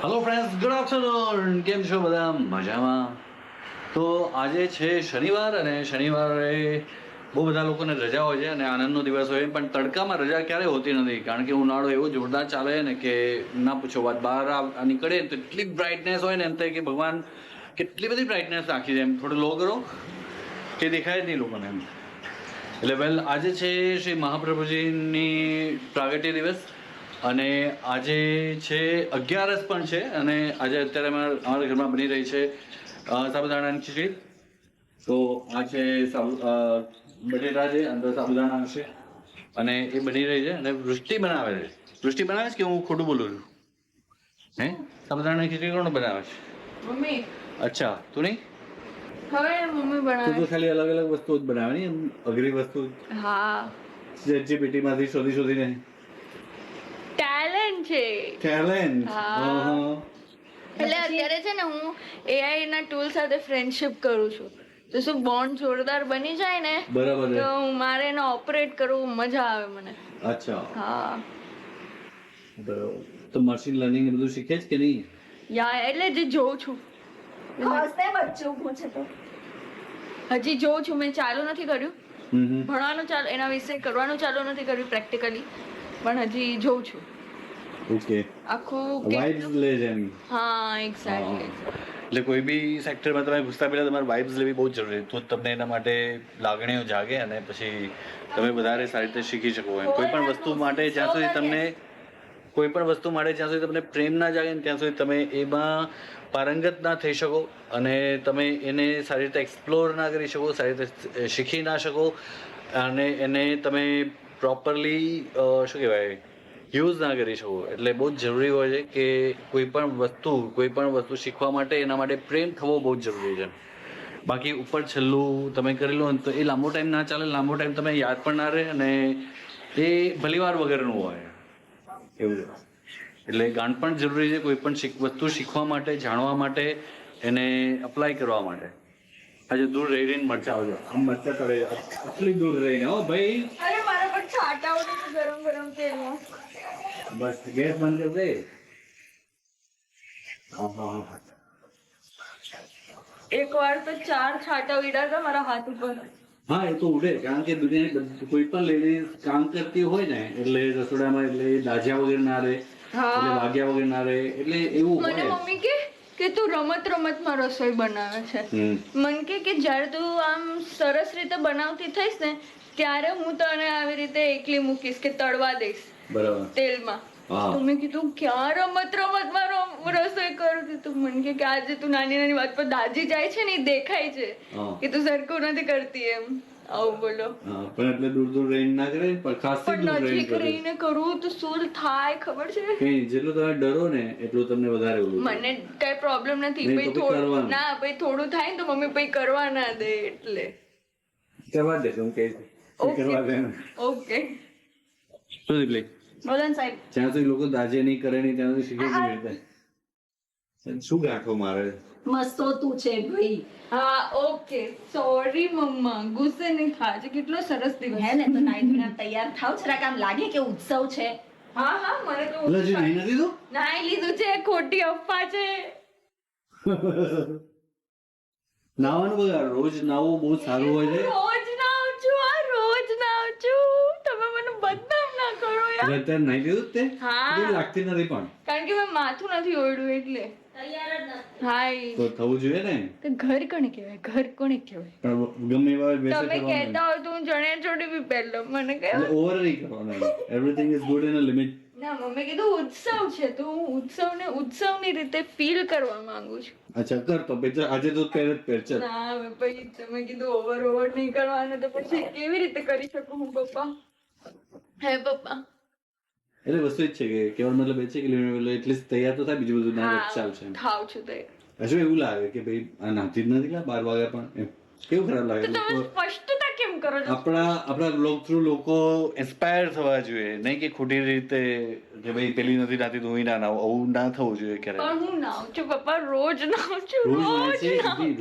Hello friends, good afternoon. કેમ છો બધા? મજામાં? તો આજે છે શનિવાર અને શનિવારે બહુ બધા લોકોને રજા હોય છે અને આનંદનો દિવસ હોય, પણ તડકામાં રજા ક્યારેય હોતી નથી, કારણ કે ઉનાળો એવો જોરદાર ચાલે ને કે ના પૂછો વાત. બહાર નીકળે તો એટલી બ્રાઇટનેસ હોય ને, એમ થાય કે ભગવાન કેટલી બધી બ્રાઇટનેસ રાખી છે. એમ થોડું લો કરો કે દેખાય જ નહીં લોકોને એમ. એટલે આજે છે શ્રી મહાપ્રભુજીની પ્રાગટ્ય દિવસ અને આજે છે 11 પણ છે અને આજે અત્યારે અમારા ઘરમાં બની રહી છે સાબુદાણાની ખીચડી. તો આ છે બટેટા છે, અંદર સાબુદાણા હશે અને એ બની રહી છે અને વૃષ્ટિ બનાવે છે. વૃષ્ટિ બનાવે છે કે હું ખોટું બોલું છું? હે, સાબુદાણાની ખીચડી કોણ બનાવે છે? મમ્મી. અચ્છા, તું નહીં? હવે મમ્મી બનાવે. તું તો ખાલી અલગ અલગ વસ્તુઓ જ બનાવે ને, અઘરી વસ્તુ. હા, ChatGPT માંથી શોધીને. ટેલેન્ટ છે. ટેલેન્ટ. હા. એટલે અત્યારે છે ને હું AI ના ટૂલ સાથે ફ્રેન્ડશિપ કરું છું, તો શું બોન્ડ જોરદાર બની જાય ને. બરાબર. તો મારે એને ઓપરેટ કરવું મજા આવે મને. અચ્છા. હા. બરાબર. તો મશીન લર્નિંગ એ બધું શીખે જ કે નહીં? એટલે જે જોઉં છું. હજી જોઉં છું, મેં ચાલુ નથી કર્યું. ભણવાનું ચાલુ, એના વિશે કરવાનું ચાલુ નથી કર્યું પ્રેક્ટિકલી, પણ હજી જોઉં છું. ઓકે. આખું વાઇબ્સ લે છે એમ. હા, એક્ઝેક્ટલી. એટલે કોઈ બી સેક્ટરમાં તમે ઘૂસતા પહેલા તમારે વાઇબ્સ લેવી બહુ જ જરૂરી, તો જ તમને એના માટે લાગણીઓ જાગે અને પછી તમે વધારે સારી રીતે શીખી શકો. એમ કોઈ પણ વસ્તુ માટે જ્યાં સુધી તમને પ્રેમ ના જાગે ને ત્યાં સુધી તમે એમાં પારંગત ના થઈ શકો અને તમે એને સારી રીતે એક્સપ્લોર ના કરી શકો, સારી રીતે શીખી ના શકો અને એને તમે પ્રોપરલી શું કહેવાય યુઝ ના કરી શકો. એટલે બહુ જ જરૂરી હોય છે કે કોઈ પણ વસ્તુ શીખવા માટે એના માટે પ્રેમ થવો બહુ જ જરૂરી છે. બાકી ઉપર છેલ્લું તમે કરી લો ને તો એ લાંબો ટાઈમ ના ચાલે, લાંબો ટાઈમ તમે યાદ પણ ના રહે અને એ ભલીવાર વગરનું હોય એવું છે. એટલે ગાંઠ પણ જરૂરી છે કોઈ પણ વસ્તુ શીખવા માટે, જાણવા માટે, એને અપ્લાય કરવા માટે. આજે દૂર રહીને મરચા આવજો, આમ મરચા તળે આટલી દૂર રહીને. હો ભાઈ, અરે મારા પર છાંટા ઉડે છે ગરમ ગરમ તેલમાં. બસ ગેસ બંધ કરી દે. એકવાર તો 4 છાંટા ઉડ્યા હતા મારા હાથ ઉપર. હા, એ તો ઉડે, કારણ કે દુનિયાની કોઈ પણ લેડીઝ કામ કરતી હોય ને એટલે રસોડામાં, એટલે દાઝ્યા વગર ના રહે, એટલે વાગ્યા વગર ના રહે, એટલે એવું મને હોય. મમ્મી કે તું રમતમાં રસોઈ બનાવે છે. મન કે જ્યારે તું આમ સરસ રીતે બનાવતી થઈશ ને ત્યારે હું તને આવી રીતે એકલી મૂકીશ કે તળવા દઈશ બરાબર તેલમાં. તો મેં કીધું ક્યાં રમતમાં રસોઈ કરું છું. તું મને કે આજે તું નાની નાની વાત પર દાજી જાય છે ને, એ દેખાય છે કે તું સરખું નથી કરતી એમ. આવું બોલો. પણ એટલે દૂર રહીને ના કરે, પણ ખાસ નજીક રહીને કરું તો શું થાય ખબર છે? જેટલું તમે ડરો ને એટલું તમને વધારે ઓલું. મને કઈ પ્રોબ્લેમ નથી, પછી થોડું થાય ને તો મમ્મી પછી કરવા ના દે, એટલે કરવા દે. હું કહીશ કરવા દે. ઓકે. શું દીપલી? બોલો ને સાહેબ. જ્યાં સુધી લોકો દાજે નહીં કરે નહીં ત્યાં સુધી શીખે કેવી રીતે? શું ગાંઠો મારે? મસ્તોતું છે ભાઈ. હા, ઓકે. સોરી મમ્મા, ગુસ્સે નહીં થાય. કેટલો સરસ દિવસ હે ને, તો નાઈ ધોઈને તૈયાર થાવ, જરાક આમ લાગે કે ઉત્સવ છે. હા, મને તો હજી નાઈ નથી તો નાઈ લીધું છે. ખોટી અફવા છે. નાવાનું બગા રોજ નાવું બહુ સારું હોય છે. રોજ નાઉં છું. તમે મને બદનામ ના કરો યાર. અત્યારે નાઈ લીધું તે? હા. લાગતી નથી પણ, કારણ કે મેં માથું નથી ઓળ્યું એટલે. તૈયાર જ નથી. હાય. તો થવું જોઈએ ને. તો ઘર કોને કહેવાય? પણ ગમે એવા બેસે તમે કહેતા હોય તો હું ચણિયા ચોળી બી પહેર લઉં. મને કહે ઓવર નહીં કરવાનું. Everything is good in a limit. ના, મમ્મી કીધું ઉત્સવ છે તો હું ઉત્સવની રીતે ફીલ કરવા માંગુ છું. અચ્છા, કર તો પછી આજે તો પહેર ચાલ. ના, પછી તમે કીધું ઓવર નહીં કરવાનું, તો પછી કેવી રીતે કરી શકું હું પપ્પા? હે પપ્પા? એટલે વસ્તુ જ છે કે કેવાનો મતલબ એ છે કે એટલીસ્ટ તૈયાર તો થાય, બીજું બધું ના ચાલશે. થાવ છું તૈયાર. હજુ એવું લાગે કે ભાઈ આ નાતી જ નથી, 12 વાગ્યા પણ એમ કેવું ખરાબ લાગે. તમે સ્પષ્ટતા કેમ કરો છો? આપણા બ્લોગ થ્રુ લોકો ઇન્સ્પાયર થવા જોઈએ, નહીં કે ખોટી રીતે કે ભાઈ પેલી નથી નાતી તો હું ના નાવું. આવું ના થવું જોઈએ ક્યારે. પણ હું નાઉં છું પપ્પા, રોજ નાઉં છું.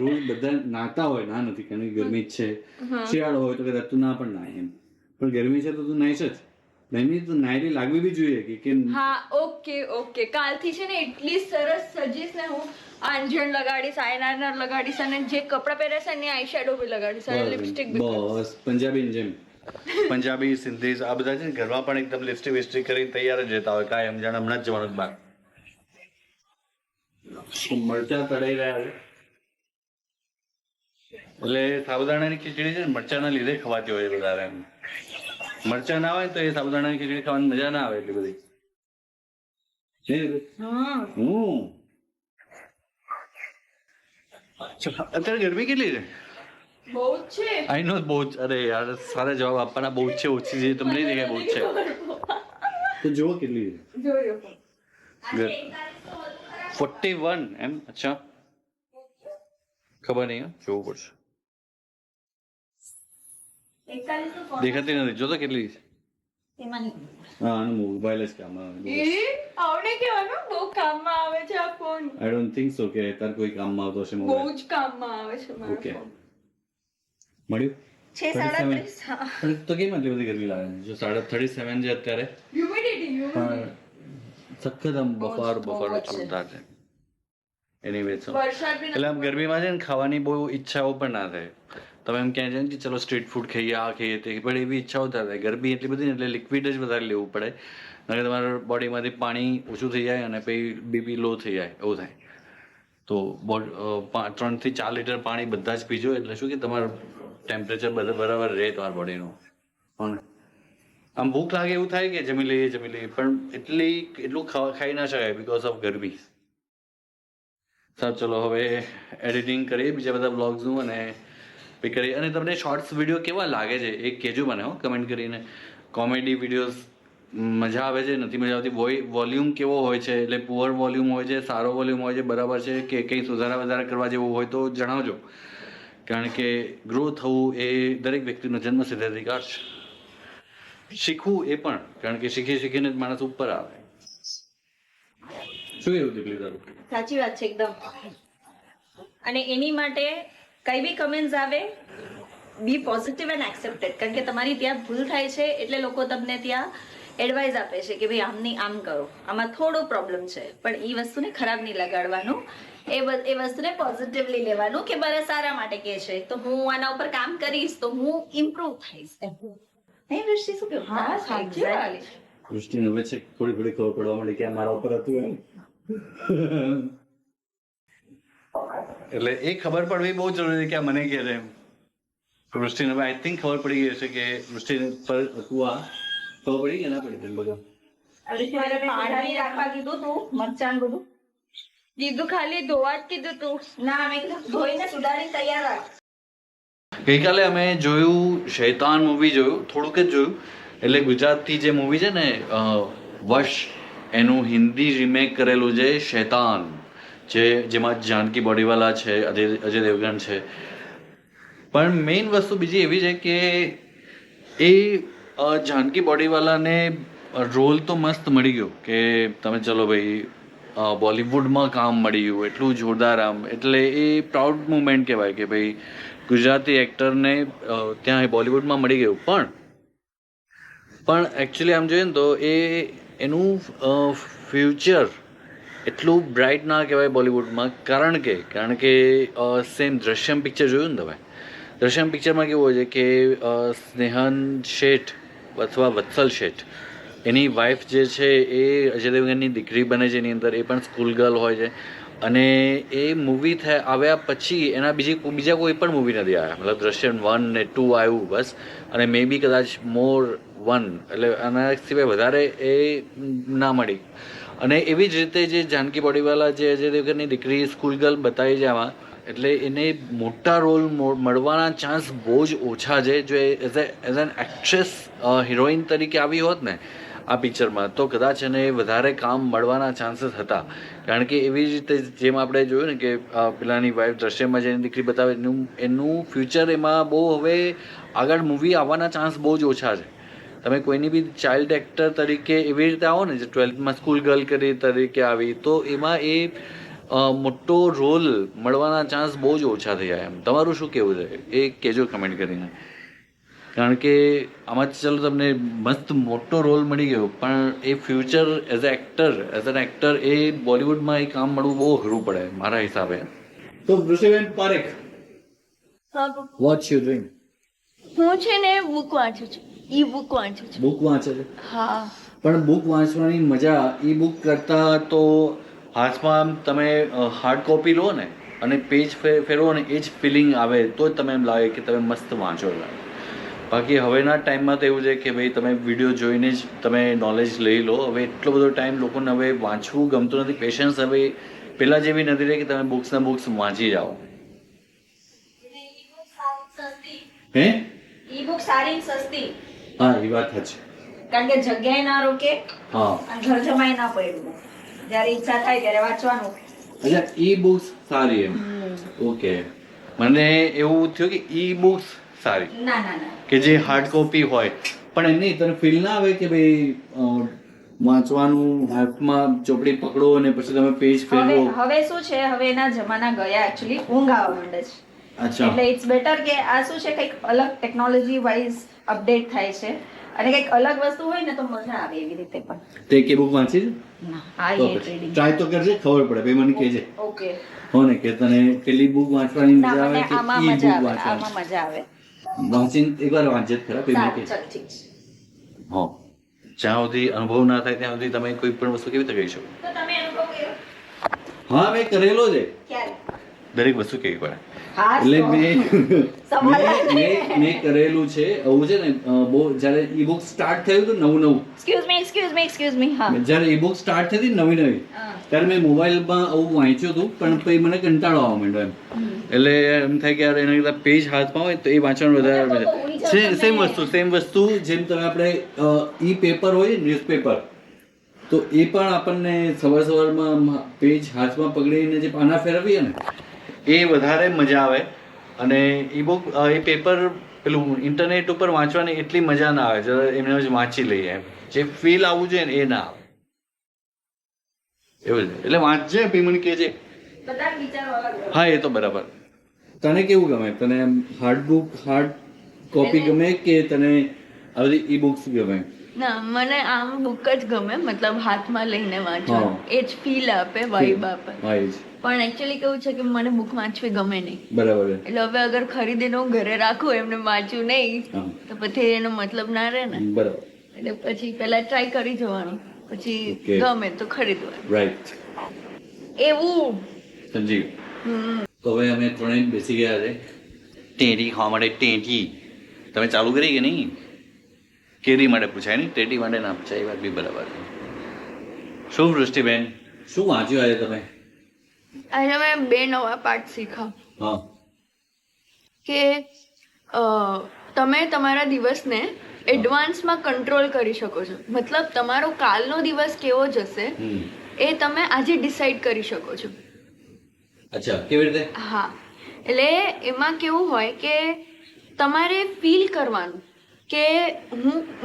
રોજ બધા નાતા હોય, ના નથી, કારણ કે ગરમી જ છે. શિયાળો હોય તો કદાચ તું ના પણ નાય એમ, પણ ગરમી છે તો તું નાઈશ જ. નહીં તો નાયરી લાગવી બી જોઈએ કે હા ઓકે કાલથી છે ને એટલી સરસ સજીશ ને હું આંજણ લગાડીશ આઈલાઇનર લગાડીશ અને જે કપડાં પહેરે છે ને આઈ શેડો બી લગાડીશ અને લિપસ્ટિક બી બસ પંજાબી જેમ પંજાબી સિંધી આ બધા છે ને ઘરમાં પણ એકદમ લિપસ્ટિક વિસ્ટિક કરી તૈયાર જ રહેતા હોય કાંઈ સમજણ હમણાં જ જવાનું બહાર મરચા તળાઈ રહ્યા છે એટલે સાબુદાણાની ખીચડી છે ને મરચાના લીધે ખવાતી હોય વધારે એમ મરચા ના હોય તો એ સાબુદાણાની ખીચડી ખાવાની મજા ના આવે એટલી બધી અત્યારે ગરમી કેટલી છે બહુ જ છે આઈ નો બહુ જ અરે યાર સારા જવાબ આપવાના બહુ જ છે ઓછી છે તમને નહીં દેખાય બહુ જ છે તો જુઓ કેટલી છે જોયો 41 એમ અચ્છા ખબર નહીં જોવું પડશે દેખાતી નથી જોતો કેટલી છે હા આનું મોબાઈલ જ કામ આવે આવડે કેવાનું બહુ કામમાં આવે છે આ phone I don't think so કે તાર કોઈ કામમાં આવતો હશે બહુ મોબાઈલ જ કામમાં આવે છે મારો ઓકે ફોન મળ્યું 6:37 પણ તો કેમ આટલી બધી ગરમી લાગે છે જો 37 છે અત્યારે હ્યુમિડિટી પણ સખત આમ બફારો ચમતા છે એનીવે વરસાદ બી એટલે આમ ગરમીમાં છે ને ખાવાની બહુ ઈચ્છાઓ પણ ના થાય તમે એમ ક્યાં જાય ને કે ચલો સ્ટ્રીટ ફૂડ ખાઈએ આ ખાઈએ તે પણ એવી ઈચ્છાઓ થાય ગરમી એટલી બધી ને એટલે લિક્વિડ જ વધારે લેવું પડે નકર તમારા બોડીમાંથી પાણી ઓછું થઈ જાય અને પછી બીપી લો થઈ જાય એવું થાય તો 3 થી 4 લીટર પાણી બધા જ પીજો એટલે શું કે તમારું ટેમ્પરેચર બધું બરાબર રહે તમારા બોડીનું પણ આમ ભૂખ લાગે એવું થાય કે જમી લઈએ પણ એટલું ખાઈ ના શકાય બીકોઝ ઓફ ગરમી સારું ચલો હવે એડિટિંગ કરીએ બીજા બધા બ્લોગ્સનું અને પી કરીએ અને તમને શોર્ટ્સ વિડીયો કેવા લાગે છે એ કહેજો મને હો કમેન્ટ કરીને કોમેડી વિડીયોઝ મજા આવે છે નથી મજા આવતી વોલ્યુમ કેવો હોય છે એટલે પુઅર વોલ્યુમ હોય છે સારો વોલ્યુમ હોય છે બરાબર છે કે કંઈ સુધારા વધારા કરવા જેવું હોય તો જણાવજો કારણ કે ગ્રો થવું એ દરેક વ્યક્તિનો જન્મસિદ્ધ અધિકાર છે શીખવું એ પણ કારણ કે શીખીને જ માણસ ઉપર આવે શું એવું દીપલી તારું સાચી વાત છે એકદમ અને એની માટે કઈ બી કમેન્ટ્સ આવે બી પોઝિટિવ એન્ડ એક્સેપ્ટેડ કારણ કે તમારી ત્યાં ભૂલ થાય છે એટલે લોકો તમને ત્યાં એડવાઇસ આપે છે કે ભાઈ આમ નહીં આમ કરો આમાં થોડો પ્રોબ્લેમ છે પણ એ વસ્તુને ખરાબ નહીં લગાડવાનું એ વસ્તુને પોઝિટિવલી લેવાનું કે મારા સારા માટે કે છે તો હું આના ઉપર કામ કરીશ તો હું ઇમ્પ્રૂવ થઈશ નહીં વૃષ્ટિ શું કેવું હા સાચી વાત દૃષ્ટિને હવે છે થોડી ખબર પડવા માંડી કે આ મારા ઉપર હતું એમ એટલે એ ખબર પડવી બહુ જરૂરી છે કે આ મને કહે છે એમ વૃષ્ટિને આઈ થિંક ખબર પડી ગઈ હશે કે વૃષ્ટિને પર હતું આ ખબર પડી કે ના પડી તેમ બધું પાણી રાખવા કીધું તું મરચાં બધું કીધું ખાલી ધોવા જ કીધું તું ના મેં કીધું ધોઈને સુધારી તૈયાર રાખ ગઈકાલે અમે જોયું શૈતાન મૂવી જોયું થોડુંક જ જોયું એટલે ગુજરાતથી જે મૂવી છે ને વશ એનું હિન્દી રિમેક કરેલું છે શૈતાન જેમાં જાનકી બોડીવાલા છે અજય દેવગન છે પણ મેઇન વસ્તુ બીજી એવી છે કે એ જાનકી બોડીવાલાને રોલ તો મસ્ત મળી ગયો કે તમે ચલો ભાઈ બોલિવૂડમાં કામ મળી ગયું એટલું જોરદાર આમ એટલે એ પ્રાઉડ મુમેન્ટ કહેવાય કે ભાઈ ગુજરાતી એક્ટરને ત્યાં બોલિવૂડમાં મળી ગયું પણ એકચ્યુઅલી આમ જોઈએ ને તો એનું ફ્યુચર એટલું બ્રાઇટ ના કહેવાય બોલિવૂડમાં કારણ કે સેમ દ્રશ્યમ પિક્ચર જોયું ને તમે દ્રશ્યમ પિક્ચરમાં કેવું હોય છે કે સ્નેહન શેઠ અથવા વત્સલ શેઠ એની વાઇફ જે છે એ અજય દેવગનની દીકરી બને છે એની અંદર એ પણ સ્કૂલ ગર્લ હોય છે અને એ મૂવી આવ્યા પછી એના બીજા કોઈ પણ મૂવી નથી આવ્યા મતલબ દ્રશ્યમ 1 ને 2 આવ્યું બસ અને મે બી કદાચ મોર 1 એટલે આના સિવાય વધારે એ ના મળી અને એવી જ રીતે જે જાનકી બોડીવાલા જે અજય દેવગનની દીકરી સ્કૂલ ગર્લ બતાવી છે આમાં એટલે એને મોટા રોલ મળવાના ચાન્સ બહુ જ ઓછા છે જો એઝ એન એક્ટ્રેસ હિરોઈન તરીકે આવી હોત ને આ પિક્ચરમાં તો કદાચ એને વધારે કામ મળવાના ચાન્સીસ હતા કારણ કે એવી રીતે જેમ આપણે જોયું ને કે પેલાની વાઇફ દ્રશ્યમાં જેની દીકરી બતાવે એનું ફ્યુચર એમાં બહુ હવે આગળ મૂવી આવવાના ચાન્સ બહુ જ ઓછા છે તમે કોઈની બી ચાઇલ્ડ એક્ટર તરીકે એવી રીતે આવો ને જે 12th સ્કૂલ ગર્લ તરીકે આવી તો એમાં એ મોટો રોલ મળવાના ચાન્સ બહુ જ ઓછા થયા એમ તમારું શું કહેવું છે એ કહેજો કમેન્ટ કરીને કારણ કે આમાંથી ચાલો તમને મસ્ત મોટો રોલ મળી ગયો, પણ એ ફ્યુચર એઝ એન એક્ટર એ બોલિવૂડમાં એ કામ મળવું બહુ અઘરું પડે મારા હિસાબે. તો વૃષિબેન પારેખ, હા પપ્પા. What you doing? હું છે ને બુક વાંચું છું, ઈ બુક વાંચું છું. બુક વાંચે છે? હા. પણ બુક વાંચવાની મજા ઈ બુક કરતા તો હાથમાં તમે હાર્ડ કોપી લો ને અને પેજ ફેરવો ને એ જ ફિલિંગ આવે તો જ તમે એમ લાગે કે તમે મસ્ત વાંચો. બાકી હવેના ટાઈમમાં તો એવું છે કે ભાઈ તમે વિડીયો જોઈને જ તમે નોલેજ લઈ લો. હવે એટલો બધો ટાઈમ લોકોને હવે વાંચવું ગમતું નથી, પેશન્સ હવે પહેલાં જેવી નથી રહી કે તમે બુક્સના બુક્સ વાંચી જાઓ. હે? ઈ બુક સારી ને સસ્તી, હા એ વાત છે. કારણ કે જગ્યાએ ના રોકે હા. અને ઘર જમાય ના પડ્યું, જ્યારે ઈચ્છા થાય ત્યારે વાંચવાનું. અચ્છા, ઈ બુક્સ સારી એમ? ઓકે. મને એવું થયું કે ઈ બુક્સ સારી ના ના ના, કે જે હાર્ડ કોપી હોય, પણ એમ નહીં તને ફીલ ના આવે કે ભાઈ વાંચવાનું હાથમાં ચોપડી પકડો અને પછી તમે પેજ ફેરવો. હવે શું છે, હવે એના જમાના ગયા, એકચ્યુઅલી ઊંઘ આવવા માંડે છે. અચ્છા. એટલે ઇટ્સ બેટર કે આ શું છે, કંઈક અલગ ટેકનોલોજી વાઇઝ અપડેટ થાય છે અને કંઈક અલગ વસ્તુ હોય ને તો મજા આવે એવી રીતે. પણ તે કે બુક વાંચી છે? ના, આ હેટ રીડિંગ. ટ્રાય તો કરજે, ખબર પડે ભાઈ, મને કહેજે ઓકે. હો ને કે તને પેલી બુક વાંચવાની ના, મજા મને આવે કે આમાં ઈ મજા બુક આવે, આમાં વાંચવાની? મજા આવે. વાંચીને એકવાર વાંચે જ ખરા, પછી મને સારું, કહેજે. ચાલ ઠીક છે. હા, જ્યાં સુધી અનુભવ ના થાય ત્યાં સુધી તમે કોઈ પણ વસ્તુ કેવી રીતે કહી શકો? તો તમે અનુભવ કર્યો હા, મેં કરેલો છે. ક્યારે? દરેક વસ્તુ કેવી પડે. હા, એટલે સવાલ જ નહીં. મેં કરેલું છે આવું છે ને. બહુ જ્યારે ઈ બુક સ્ટાર્ટ થયું હતું નવું એક્સક્યુઝ મી. હા. જ્યારે ઈ બુક સ્ટાર્ટ થઈ હતી નવી હા. ત્યારે મેં મોબાઈલમાં આવું વાંચ્યું હતું, પણ પછી મને કંટાળો આવવા માંડ્યો એમ. એટલે એમ થાય કે યાર એના કરતાં પેજ હાથમાં હોય તો એ વાંચવાનું વધારે સેમ વસ્તુ જેમ તમે આપણે ઈ પેપર હોય ન્યૂઝપેપર, તો એ પણ આપણને સવારમાં પેજ હાથમાં પકડીને જે પાના ફેરવીએ ને એ વધારે મજા આવે. અને ઈ બુક એ પેપર પેલું ઇન્ટરનેટ ઉપર વાંચવાની એટલી મજા ના આવે, જ્યારે એમને જ વાંચી લઈએ એમ જે ફીલ આવવું જોઈએ ને એ ના આવે. એવું છે એટલે વાંચજે, પછી મને કહેજે. બધા વિચારો અલગ હોય. હા, એ તો બરાબર. તને કેવું ગમે? તને હાર્ડ બુક હાર્ડ કોપી ગમે કે તને આ બધી ઈ બુક્સ ગમે? ના, મને આમ બુક જ ગમે, મતલબ હાથમાં લઈને વાંચવાનું. હા. એ જ ફીલ આપે, વાઇબ આપે. હા, એ જ. પણ એકચ્યુઅલી કેવું છે કે મને બુક વાંચવી ગમે નહીં. બરાબર છે. એટલે હવે અગર ખરીદીને હું ઘરે રાખું એમને વાંચ્યું નહીં હા. તો પછી એનો મતલબ ના રહે ને. બરાબર. એટલે પછી પહેલા ટ્રાય કરી જોવાનું, પછી Okay. ગમે તો ખરીદવાનું. રાઈટ. એવું. સંજીવ. તો હવે અમે ત્રણેય બેસી ગયા છે ટેટી ખાવા માટે. ટેટી તમે ચાલુ કરી કે નહીં? કેરી માટે પૂછાય નહીં, ટેટી માટે ના પૂછાય, એ વાત બી બરાબર. શું વૃષ્ટિબેન, શું વાંચ્યું આજે તમે? આજે મેં 2 નવા પાઠ શીખા હા. કે તમે તમારા દિવસને એડવાન્સમાં કંટ્રોલ કરી શકો છો. મતલબ તમારો કાલનો દિવસ કેવો જશે એ તમે આજે ડિસાઈડ કરી શકો છો. અચ્છા, કેવી રીતે? હા, એટલે એમાં કેવું હોય કે તમારે ફીલ કરવાનું કે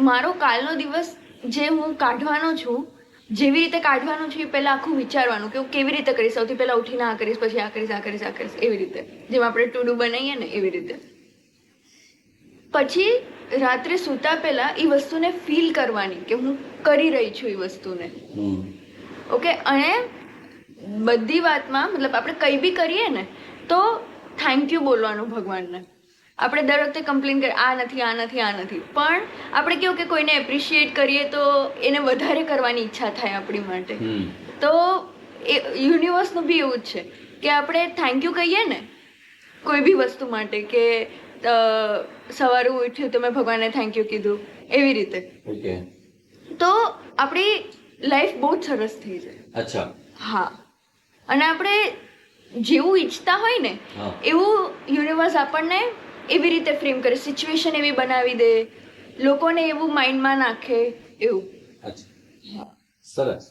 મારો કાલનો દિવસ જે હું કાઢવાનો છું, જેવી રીતે કાઢવાનું છે એ પહેલાં આખું વિચારવાનું કે હું કેવી રીતે કરીશ. સૌથી પહેલાં ઉઠીને આ કરીશ, પછી આ કરીશ, આ કરીશ, આ કરીશ, એવી રીતે જેમ આપણે ટુ ડુ બનાવીએ ને એવી રીતે. પછી રાત્રે સૂતા પહેલા એ વસ્તુને ફીલ કરવાની કે હું કરી રહી છું એ વસ્તુને. ઓકે. અને બધી વાતમાં મતલબ આપણે કંઈ બી કરીએ ને તો થેન્ક યુ બોલવાનું ભગવાનને. આપણે દર વખતે કમ્પ્લેન કરીએ આ નથી, આ નથી, આ નથી, પણ આપણે કેવું કે કોઈને એપ્રિશિએટ કરીએ તો એને વધારે કરવાની ઈચ્છા થાય આપણી માટે. તો એ યુનિવર્સનું બી એવું જ છે કે આપણે થેન્ક યુ કહીએ ને કોઈ બી વસ્તુ માટે, કે સવારે ઉઠ્યું તો મેં ભગવાનને થેન્ક યુ કીધું, એવી રીતે. ઓકે. તો આપણી લાઈફ બહુ જ સરસ થઈ જાય. અચ્છા. હા. અને આપણે જેવું ઈચ્છતા હોય ને એવું યુનિવર્સ આપણને એવી રીતે ફ્રેમ કરે, સિચ્યુએશન એવી બનાવી દે, લોકોને એવું માઇન્ડમાં નાખે, એવું. અચ્છા, સરસ.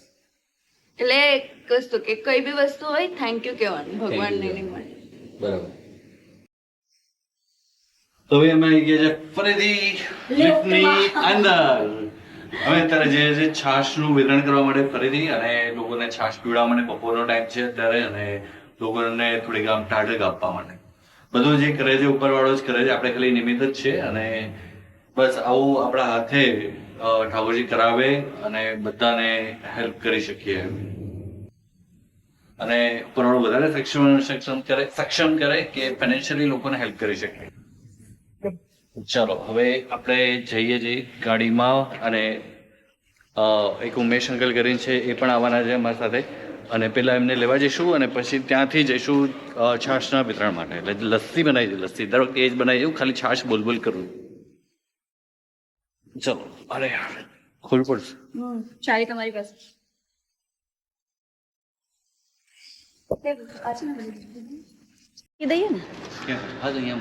એટલે એક વસ્તુ કે કઈ બી વસ્તુ હોય થેન્ક યુ કહેવાનું ભગવાનને એની માટે. બરાબર. તો હવે અમે આવી ગયા છે ફરીથી લિફ્ટની અંદર. હવે અત્યારે જે છાશનું વિતરણ કરવા માટે ફરીથી, અને લોકોને છાશ પીવડાવવા માટે બપોરનો ટાઈમ છે અત્યારે, અને લોકોને થોડીક આમ ટાઢક આપવા માટે બધું જે કરે છે ઉપરવાળો જ કરે છે, આપણે ખાલી નિમિત્ત જ છે. અને બસ આવું આપણા હાથે ઠાકોરજી કરાવે અને બધાને હેલ્પ કરી શકીએ અને કોરોના વધારે સક્ષમ કરે કે ફાઇનાન્શિયલી લોકોને હેલ્પ કરી શકીએ. ચાલો હવે આપણે જઈએ છીએ ગાડીમાં અને એક ઉમેશ અંકલ કરીને છે એ પણ આવવાના છે અમારી સાથે અને પેલા એમને લેવા જઈશું અને પછી ત્યાંથી જઈશું છાશના વિતરણ માટે. એટલે લસ્સી બનાવી છે, લસ્સી દર વખતે એ જ બનાવી દઉં, ખાલી છાશ બોલ કરું. ચલો. અરે યાર ખોલ પડશે. ચાલી તમારી પાસે એ દઈએ ને. હા તો અહીંયા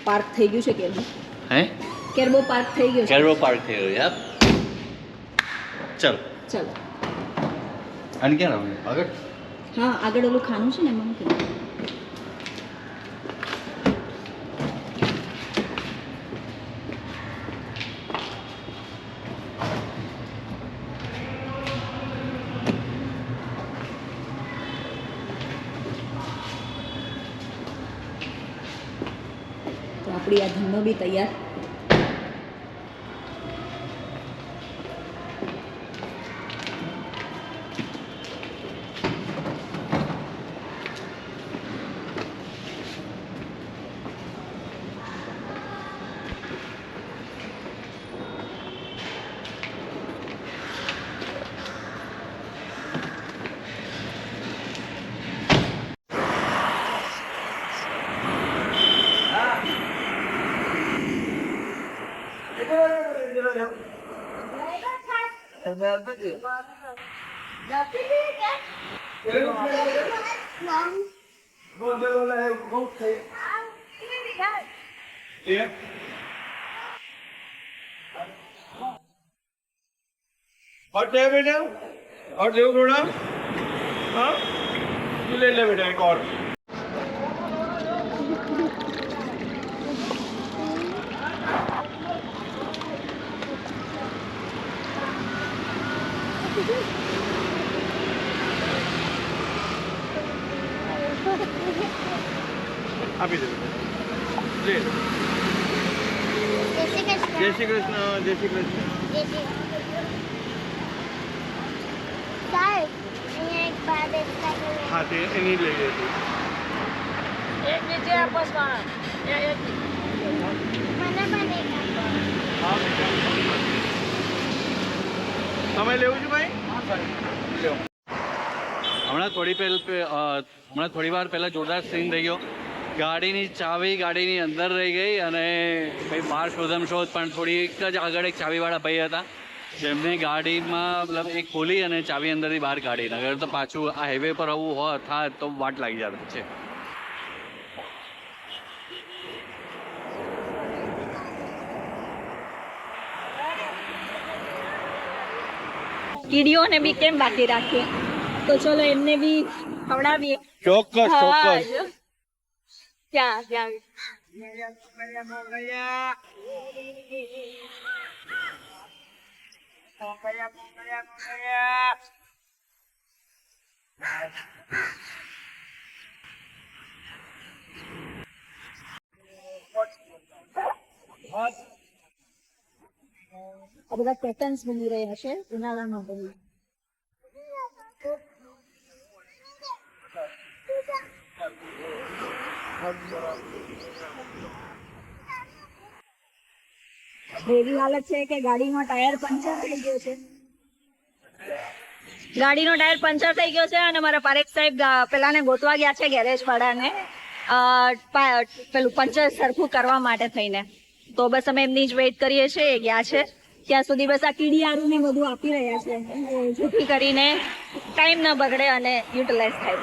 પાર્ક થઈ ગયું છે કેરબો. હે કેરબો પાર્ક થઈ ગયો છે. કેરબો પાર્ક થઈ ગયો યાર. ચલો ચલો. અને ક્યાં રહું આગળ? હા આગળ ઓલું ખાનું છે ને એમાં મૂકી દો. તો આપણી આ ધીમો બી તૈયાર. और दे बेटा और दे थोड़ा. हाँ तू ले ले बेटा एक और. आप ही दे ले. जय श्री कृष्ण. जय श्री कृष्ण. हाँ ते एनी ले गए थे. એક નીચે આપસ માં हाँ बेटा તમે લેવું છે ભાઈ? હમણાં થોડી વાર પહેલા જોરદાર સીન થઈ ગયો. ગાડીની ચાવી ગાડીની અંદર રહી ગઈ અને ભાઈ બહાર શોધ પણ થોડીક જ આગળ એક ચાવીવાળા ભાઈ હતા જેમને ગાડીમાં મતલબ એક ખોલી અને ચાવી અંદરથી બહાર કાઢી. અગર તો પાછું આ હાઈવે પર આવું થાય તો વાટ લાગી જતી છે. કીડીઓને બી કેમ બાકી રાખીએ, તો ચલો એમને બી ખવડાવીએ. ચોક્કસ ચોક્કસ. ત્યાં ત્યાં આ બધા પેટર્ન્સ બની રહ્યા છે ઉનાળામાં બની. એવી હાલત છે કે ગાડીનો ટાયર પંચર થઈ ગયો છે. ગાડીનો ટાયર પંચર થઈ ગયો છે અને મારા પારેખ સાહેબ પેલાને ગોતવા ગયા છે ગેરેજ વાળાને પેલું પંચર સરખું કરવા માટે થઈને. તો બસ અમે એમની જ વેઇટ કરીએ છીએ. એ ગયા છે ત્યાં સુધી બસ આ કીડિયારું ને બધું આપી રહ્યા છે જેથી કરીને ટાઈમ ન બગડે અને યુટિલાઇઝ થાય.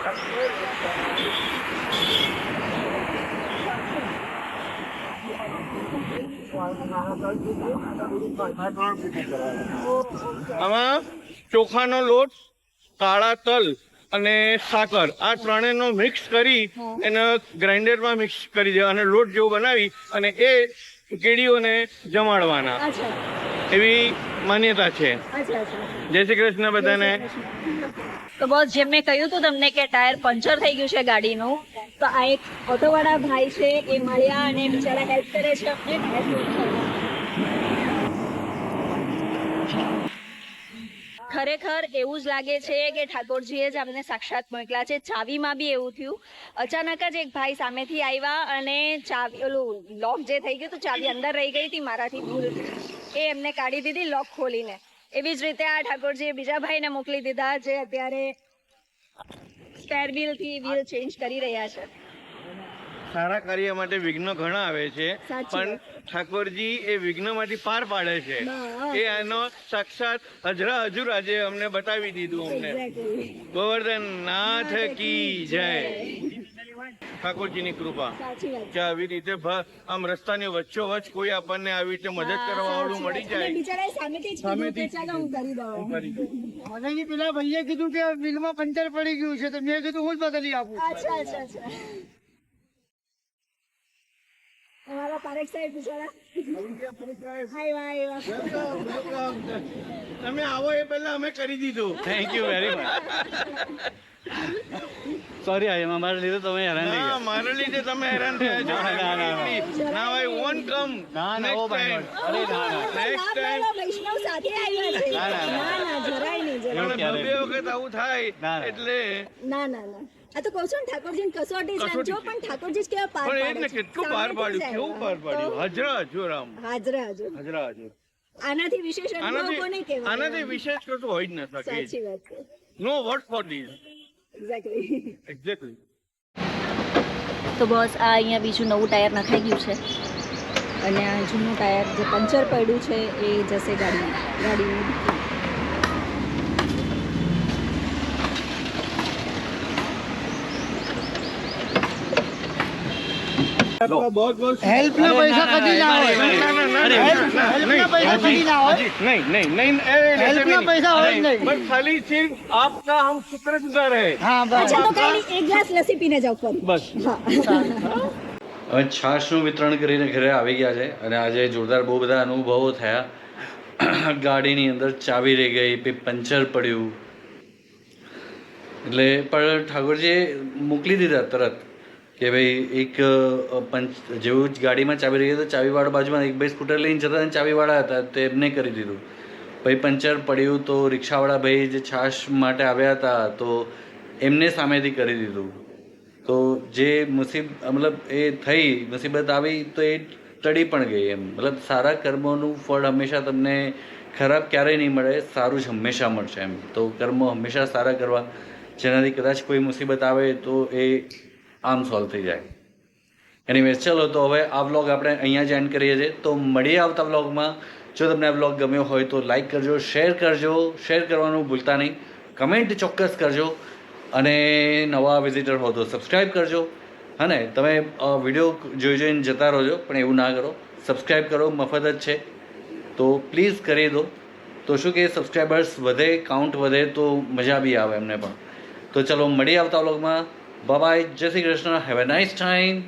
આમાં ચોખાનો લોટ, કાળા તલ અને સાકર આ ત્રણેયનો મિક્સ કરી એને ગ્રાઇન્ડરમાં મિક્સ કરી દે અને લોટ જેવું બનાવી અને એ કીડીઓને જમાડવાના. એવી માન્યતા છે. અચ્છા અચ્છા. જય શ્રી કૃષ્ણ બધાને. તો બોસ, જેમ મેં કહ્યું હતું તમને કે ટાયર પંચર થઈ ગયું છે ગાડીનું, તો આ એક ઓટોવાળા ભાઈ છે, એ મળ્યા અને બિચારા હેલ્પ કરે છે અમને ટાયર ચેન્જ કરવામાં. ખરેખર એવું જ લાગે છે કે ઠાકોરજીએ જ અમને સાક્ષાત મોકલ્યા છે. ચાવીમાં બી એવું થયું, અચાનક જ એક ભાઈ સામેથી આવ્યા અને ચાવી ઓલું લોક જે થઈ ગયું તો ચાવી અંદર રહી ગઈ હતી મારાથી ભૂલ, એ એમને કાઢી દીધી લોક ખોલીને. એવી જ રીતે આ ઠાકોરજીએ બીજા ભાઈને મોકલી દીધા જે અત્યારે સ્પેર વ્હીલથી વ્હીલ ચેન્જ કરી રહ્યા છે. સારા કાર્ય માટે વિઘ્ન ઘણા આવે છે, સાચી પણ વાત. ઠાકોરજી એ વિઘ્નમાંથી પાર પાડે છે. બસ. એ આનો સાક્ષાત હજરા હજુર આજે અમને બતાવી દીધું. અમને Exactly. ગોવર્ધન નાથ કી જય. ઠાકોરજીની કૃપા સાચી વાત. કે આવી રીતે આમ રસ્તાની વચ્ચોવચ્ચ કોઈ આપણને આવી રીતે મદદ કરવા વાળું મળી અને જાય. બિચારાએ સામેથી જ કીધું કે ચાલો હું કરી દઉં. મને પેલા ભાઈએ કીધું કે વ્હીલમાં પંચર પડી ગયું છે તો મેં કીધું હું જ બદલી આપું. અચ્છા અચ્છા અચ્છા. અમારા પારેખ સાહેબ બિચારા આવ્યા. તમે આવો એ પહેલા અમે કરી દીધું. Thank you very much. Sorry એમાં મારા લીધે તમે હેરાન થઈ ના, ગયા. મારા લીધે તમે હેરાન થયા છો. Now I won't come. ના ના ઓ Next ભાઈ time. અરે ના ના Next ના, time. પેલા વૈષ્ણવ સાથે આવ્યા છે. ના, ના, ના. ના, જરાય નહીં, જરાય. મને ક્યારે? બે વખત આવું થાય ના, ના. એટલે ના ના ના. આ તો કહું છું ને ઠાકોરજીની કસોટી છે. કસોટી જો છે. પણ ઠાકોરજી જ કેવા પાર પણ એ પાડે ને છે. કેટલું પાર પાડ્યું, સામેથી જ કેવું પાર આવ્યા. પાડ્યું. હજરા હજુર આમ. તો હાજરા હજુ. હજરા હજુર. આનાથી વિશેષ અનુભવ કોને આનાથી કહેવાય? આનાથી વિશેષ કશું હોય જ ન શકે. સાચી વાત છે. No word for this. Exactly. Exactly. તો બોસ, આ અહીંયા બીજું નવું ટાયર નખાઈ ગયું છે અને આ જૂનું ટાયર જે પંચર પડ્યું છે એ જશે ગાડીની. હેલ્પના પૈસા કદી ના હોય. હેલ્પના પૈસા કદી ના હોય. नहीं હેલ્પના પૈસા હોય જ નહીં. बस खाली सिर्फ आपका हम शुक्रगुजार है. હા બસ. અચ્છા, તો કઈ નહીં, એક ગ્લાસ લસ્સી પીને જાવ ફરી. बस. હવે છાશનું વિતરણ કરીને ઘરે આવી ગયા છે અને આજે જોરદાર બહુ બધા અનુભવો થયા. ગાડીની અંદર ચાવી રહી ગઈ, પછી પંચર પડ્યું, એટલે પણ ઠાકોરજીએ મોકલી દીધા તરત કે ભાઈ એક જેવું જ ગાડીમાં ચાવી રહી તો ચાવીવાળા બાજુમાં એક ભાઈ સ્કૂટર લઈને જતા અને ચાવીવાળા હતા તો એમને કરી દીધું. પછી પંચર પડ્યું તો રિક્ષાવાળા ભાઈ જે છાશ માટે આવ્યા હતા તો એમને સામેથી કરી દીધું. તો જે મતલબ એ થઈ મુસીબત આવી તો એ ટળી પણ ગઈ. એમ મતલબ સારા કર્મોનું ફળ હંમેશા તમને ખરાબ ક્યારેય નહીં મળે, સારું જ હંમેશા મળશે. એમ તો કર્મો હંમેશા સારા કરવા, જેનાથી કદાચ કોઈ મુસીબત આવે તો એ આમ સોલ્વ થઈ જાય. એનીવેઝ ચલો, તો હવે આ વ્લોગ આપણે અહીંયા જ એન્ડ કરીએ છીએ. તો મળીએ આવતા વ્લોગમાં. જો તમને આ વ્લોગ ગમ્યો હોય તો લાઈક કરજો, શેર કરજો, શેર કરવાનું ભૂલતા નહીં, કમેન્ટ ચોક્કસ કરજો અને નવા વિઝિટર હો તો સબસ્ક્રાઈબ કરજો. હા ને, તમે વિડીયો જોઈને જતા રહો પણ એવું ના કરો, સબસ્ક્રાઈબ કરો, મફત જ છે તો પ્લીઝ કરી દો. તો શું કે સબસ્ક્રાઈબર્સ વધે, કાઉન્ટ વધે તો મજા બી આવે એમને પણ. તો ચલો મળીએ આવતા વ્લોગમાં. બાય બાય, જય Shri Krishna, have a nice time.